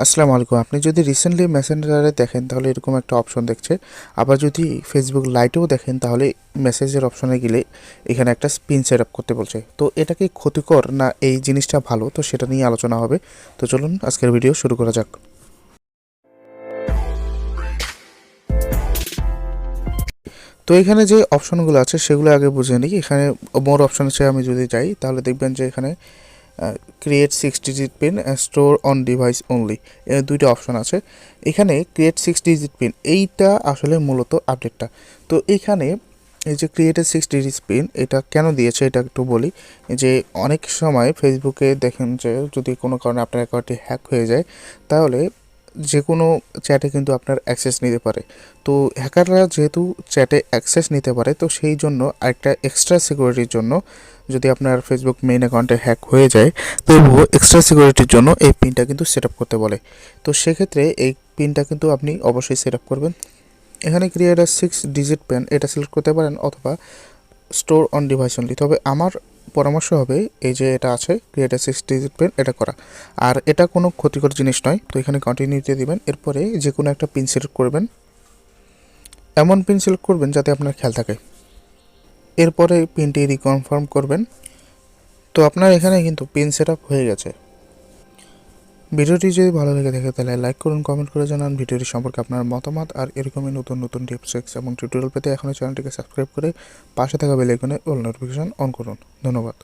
আসসালামু আলাইকুম। আপনি যদি রিসেন্টলি মেসেঞ্জারে দেখেন তাহলে এরকম একটা অপশন দেখছে। আবার যদি ফেসবুক লাইটেও দেখেন তাহলে মেসেজের অপশনে গেলে এখানে একটা পিন সেট আপ করতে বলছে। তো এটা কি ক্ষতিকর না এই জিনিসটা ভালো, তো সেটা নিয়ে আলোচনা হবে। তো চলুন আজকের ভিডিও শুরু করা যাক। তো এখানে যে অপশনগুলো আছে সেগুলো আগে বুঝে নিই। এখানে মোর অপশন আছে, আমি যদি যাই তাহলে দেখবেন যে এখানে create 6 digit pin, store on device only, এর দুইটা অপশন আছে। এখানে ক্রিয়েট 6 ডিজিট পিন এইটা আসলে মূলত আপডেটটা। তো এইখানে এই যে ক্রিয়েটেড 6 ডিজিট পিন এটা কেন দিয়েছে এটা একটু বলি। যে অনেক সময় ফেসবুকে দেখেন যে যদি কোনো কারণে আপনার অ্যাকাউন্টটি হ্যাক হয়ে যায় তাহলে যে কোনো চ্যাটে কিন্তু আপনার অ্যাক্সেস নিতে পারে। তো হ্যাকাররা যেহেতু চ্যাটে অ্যাক্সেস নিতে পারে, তো সেই জন্য আরেকটা এক্সট্রা সিকিউরিটির জন্য, যদি আপনার ফেসবুক মেইন অ্যাকাউন্টে হ্যাক হয়ে যায় তবুও এক্সট্রা সিকিউরিটির জন্য এই পিনটা কিন্তু সেট আপ করতে বলে। তো সেক্ষেত্রে এই পিনটা কিন্তু আপনি অবশ্যই সেট আপ করবেন। এখানে ক্রিয়েট 6 ডিজিট পিন এটা সিলেক্ট করতে পারেন, অথবা স্টোর অন ডিভাইস অনলি। তবে আমার পরামর্শ হবে এই যে এটা আছে ক্রিয়েট 6 ডিজিট পিন এটা করা। আর এটা কোনো ক্ষতিকর জিনিস নয়। তো এখানে কন্টিনিউতে দিবেন, এরপরে যে কোনো একটা পিন সিলেক্ট করবেন। এমন পিন সিলেক্ট করবেন যাতে আপনার খেয়াল থাকে। এরপরে পিনটি রিকনফার্ম করবেন। তো আপনার এখানে কিন্তু পিন সেট আপ হয়ে গেছে। ভিডিওটি যদি ভালো লেগে থাকে তাহলে লাইক করুন, কমেন্ট করে জানান ভিডিওটি সম্পর্কে আপনার মতামত। আর এরকমই নতুন নতুন টিপস এবং টিউটোরিয়াল পেতে এখনই চ্যানেলটিকে সাবস্ক্রাইব করে পাশে থাকা বেল আইকনে অল নোটিফিকেশন অন করুন। ধন্যবাদ।